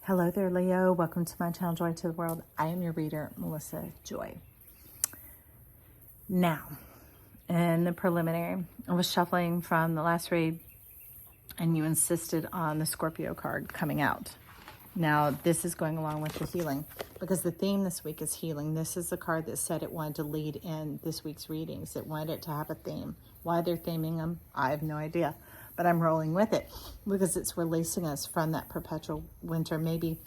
Hello there, Leo. Welcome to my channel, Joy to the World. I am your reader, Melissa Joy. Now, in the preliminary, I was shuffling from the last read, and you insisted on the Scorpio card coming out. Now, this is going along with the healing, because the theme this week is healing. This is the card that said it wanted to lead in this week's readings. It wanted it to have a theme. Why they're theming them, I have no idea. But I'm rolling with it because it's releasing us from that perpetual winter, maybe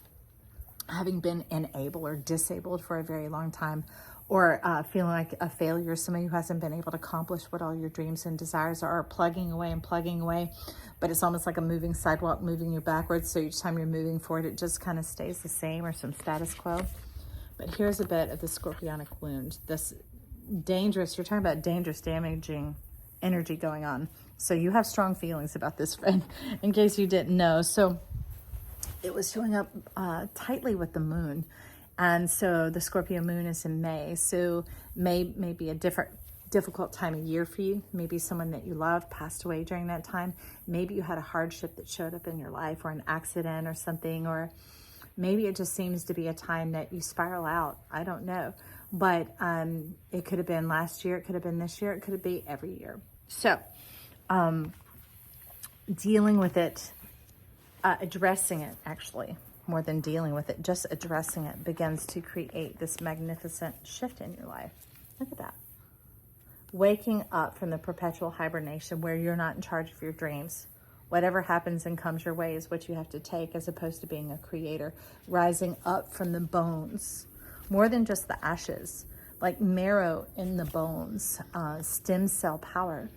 having been enabled or disabled for a very long time, or feeling like a failure, somebody who hasn't been able to accomplish what all your dreams and desires are, plugging away, but it's almost like a moving sidewalk, moving you backwards. So each time you're moving forward, it just kind of stays the same, or some status quo. But here's a bit of the scorpionic wound. This dangerous, you're talking about dangerous, damaging energy going on. So you have strong feelings about this, friend, in case you didn't know. So it was showing up tightly with the moon. And so the Scorpio moon is in May. So May may be a difficult time of year for you. Maybe someone that you loved passed away during that time. Maybe you had a hardship that showed up in your life, or an accident or something, or maybe it just seems to be a time that you spiral out. I don't know. But it could have been last year. It could have been this year. It could have been every year. So dealing with it, addressing it, actually, more than dealing with it, just addressing it begins to create this magnificent shift in your life. Look at that. Waking up from the perpetual hibernation where you're not in charge of your dreams. Whatever happens and comes your way is what you have to take, as opposed to being a creator. Rising up from the bones, more than just the ashes, like marrow in the bones, stem cell power.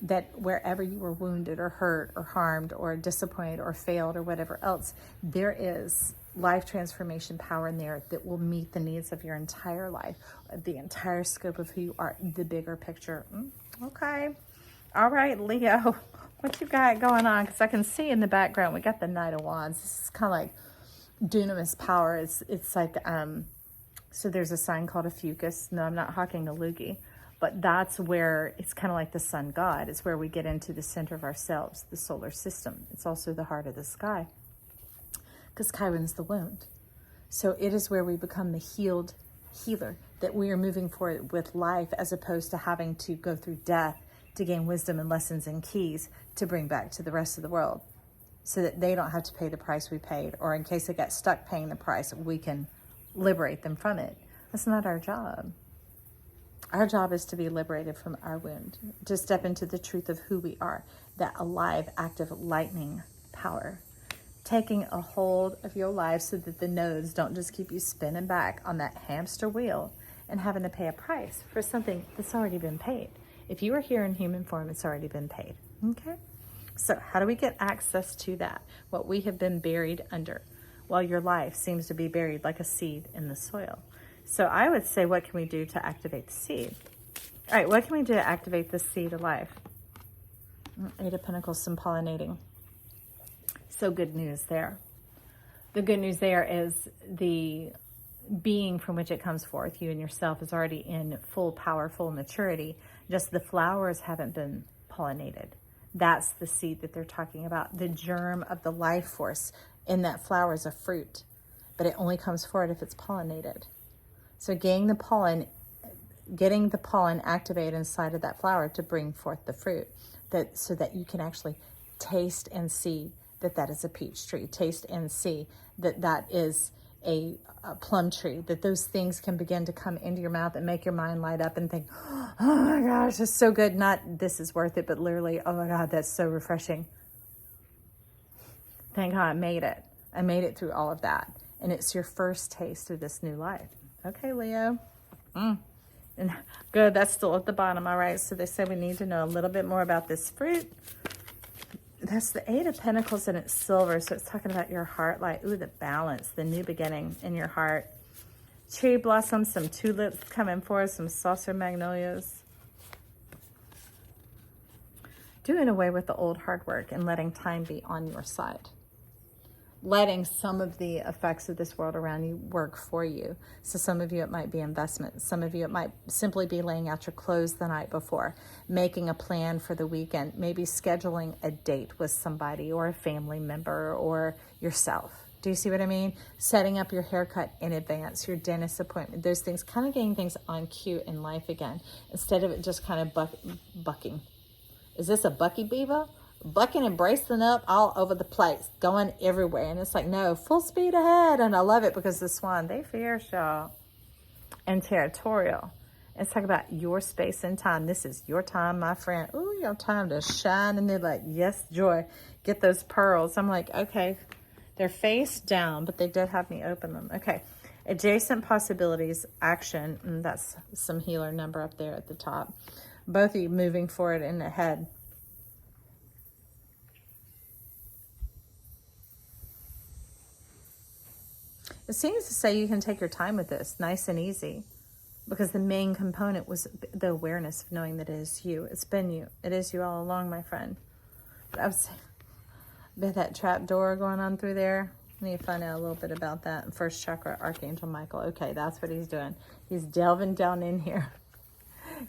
That wherever you were wounded or hurt or harmed or disappointed or failed or whatever else, there is life transformation power in there that will meet the needs of your entire life, the entire scope of who you are, the bigger picture. Okay. All right, Leo, what you got going on? Because I can see in the background, we got the Knight of Wands. This is kind of like dunamis power. It's like, so there's a sign called a fucus. No, I'm not hawking a loogie. But that's where it's kind of like the sun god. It's where we get into the center of ourselves, the solar system. It's also the heart of the sky, because Chiron's the wound. So it is where we become the healed healer, that we are moving forward with life, as opposed to having to go through death to gain wisdom and lessons and keys to bring back to the rest of the world, so that they don't have to pay the price we paid, or in case they get stuck paying the price, we can liberate them from it. That's not our job. Our job is to be liberated from our wound, to step into the truth of who we are, that alive, active, lightning power, taking a hold of your life so that the nodes don't just keep you spinning back on that hamster wheel and having to pay a price for something that's already been paid. If you are here in human form, it's already been paid. Okay? So how do we get access to that? What we have been buried under. Well, your life seems to be buried like a seed in the soil. So I would say, what can we do to activate the seed? All right, what can we do to activate the seed of life? Eight of Pentacles, some pollinating. So good news there. The good news there is the being from which it comes forth, you and yourself, is already in full power, full maturity. Just the flowers haven't been pollinated. That's the seed that they're talking about. The germ of the life force in that flower is a fruit, but it only comes forward if it's pollinated. So getting the pollen activated inside of that flower to bring forth the fruit, so that you can actually taste and see that is a peach tree, taste and see that is a plum tree, that those things can begin to come into your mouth and make your mind light up and think, oh my gosh, it's so good. Not this is worth it, but literally, oh my God, that's so refreshing. Thank God I made it. I made it through all of that. And it's your first taste of this new life. Okay, Leo. And good, that's still at the bottom. All right, so they say we need to know a little bit more about this fruit. That's the Eight of Pentacles, and it's silver, so it's talking about your heart light. Ooh, the balance, the new beginning in your heart. Cherry blossoms, some tulips coming forth, some saucer magnolias. Doing away with the old hard work and letting time be on your side. Letting some of the effects of this world around you work for you. So some of you, it might be investment. Some of you, it might simply be laying out your clothes the night before, making a plan for the weekend, maybe scheduling a date with somebody or a family member or yourself Do you see what I mean? Setting up your haircut in advance, your dentist appointment, those things, kind of getting things on cue in life again, instead of it just kind of bucking. Is this a Bucky Beaver? Bucking and bracing up all over the place, going everywhere. And it's like, no, full speed ahead. And I love it because the swan, they fierce, y'all, and territorial. It's talk about your space and time. This is your time, my friend. Ooh, your time to shine. And they're like, yes, joy. Get those pearls. I'm like, okay. They're face down, but they did have me open them. Okay. Adjacent possibilities, action. And that's some healer number up there at the top. Both of you moving forward and ahead. It seems to say you can take your time with this, nice and easy, because the main component was the awareness of knowing that it is you. It's been you. It is you all along, my friend. But I was about that trap door going on through there. I need to find out a little bit about that. First chakra, Archangel Michael. Okay, that's what he's doing. He's delving down in here.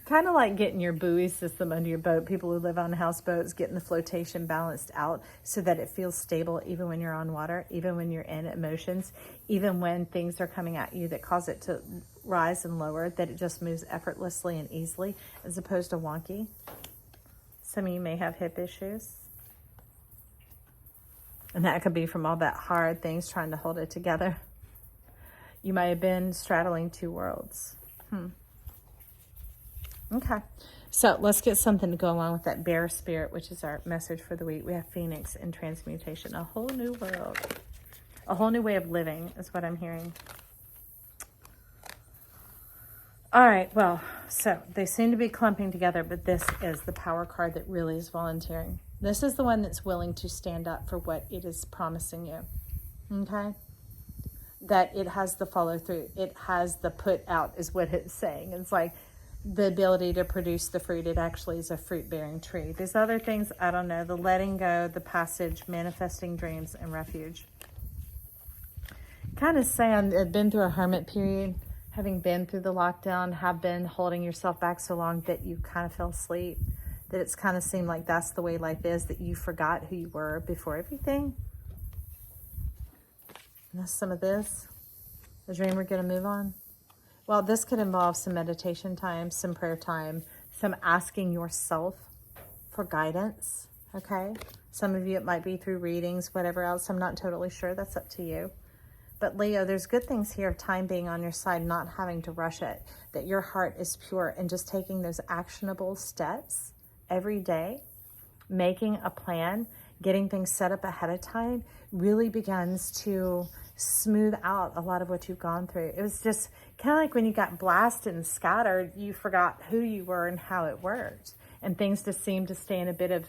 Kind of like getting your buoy system under your boat. People who live on houseboats, getting the flotation balanced out so that it feels stable even when you're on water, even when you're in emotions, even when things are coming at you that cause it to rise and lower, that it just moves effortlessly and easily as opposed to wonky. Some of you may have hip issues. And that could be from all that hard things trying to hold it together. You might have been straddling two worlds. Okay, so let's get something to go along with that bear spirit, which is our message for the week. We have Phoenix and transmutation, a whole new world, a whole new way of living is what I'm hearing. All right, well, so they seem to be clumping together, but this is the power card that really is volunteering. This is the one that's willing to stand up for what it is promising you, okay? That it has the follow through. It has the put out is what it's saying. It's like, the ability to produce the fruit. It actually is a fruit-bearing tree. These other things, I don't know. The letting go, the passage, manifesting dreams, and refuge. Kind of saying I've been through a hermit period, having been through the lockdown, have been holding yourself back so long that you kind of fell asleep, that it's kind of seemed like that's the way life is, that you forgot who you were before everything. And that's some of this. The dream we're going to move on. Well, this could involve some meditation time, some prayer time, some asking yourself for guidance, okay? Some of you, it might be through readings, whatever else. I'm not totally sure. That's up to you. But Leo, there's good things here, time being on your side, not having to rush it, that your heart is pure and just taking those actionable steps every day, making a plan, getting things set up ahead of time really begins to smooth out a lot of what you've gone through. It was just kind of like when you got blasted and scattered, you forgot who you were and how it worked. And things just seemed to stay in a bit of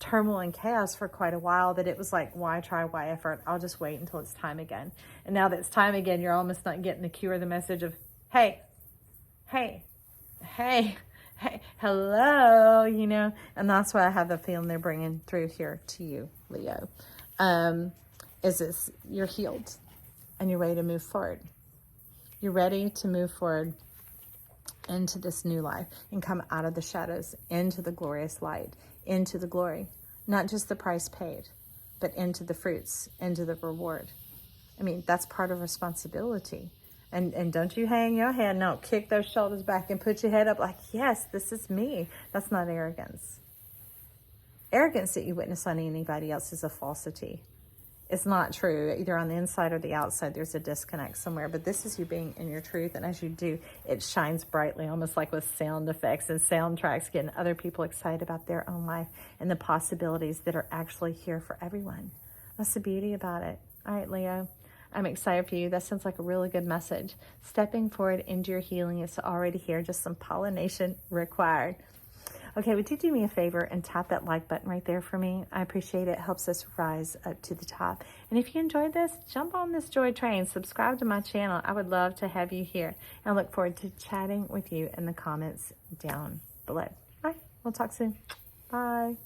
turmoil and chaos for quite a while, that it was like, why try, why effort? I'll just wait until it's time again. And now that it's time again, you're almost not getting the cue or the message of, hey, hello, you know? And that's what I have the feeling they're bringing through here to you, Leo. Is this, you're healed and you're ready to move forward. You're ready to move forward into this new life and come out of the shadows into the glorious light, into the glory, not just the price paid, but into the fruits, into the reward. I mean, that's part of responsibility. And don't you hang your head, no, kick those shoulders back and put your head up like, yes, this is me. That's not arrogance. Arrogance that you witness on anybody else is a falsity. It's not true, either on the inside or the outside. There's a disconnect somewhere, but this is you being in your truth. And as you do, it shines brightly, almost like with sound effects and soundtracks, getting other people excited about their own life and the possibilities that are actually here for everyone. That's the beauty about it. All right, Leo, I'm excited for you. That sounds like a really good message. Stepping forward into your healing is already here, just some pollination required. Okay, would you do me a favor and tap that like button right there for me? I appreciate it. It helps us rise up to the top. And if you enjoyed this, jump on this joy train. Subscribe to my channel. I would love to have you here. And I look forward to chatting with you in the comments down below. All right, we'll talk soon. Bye.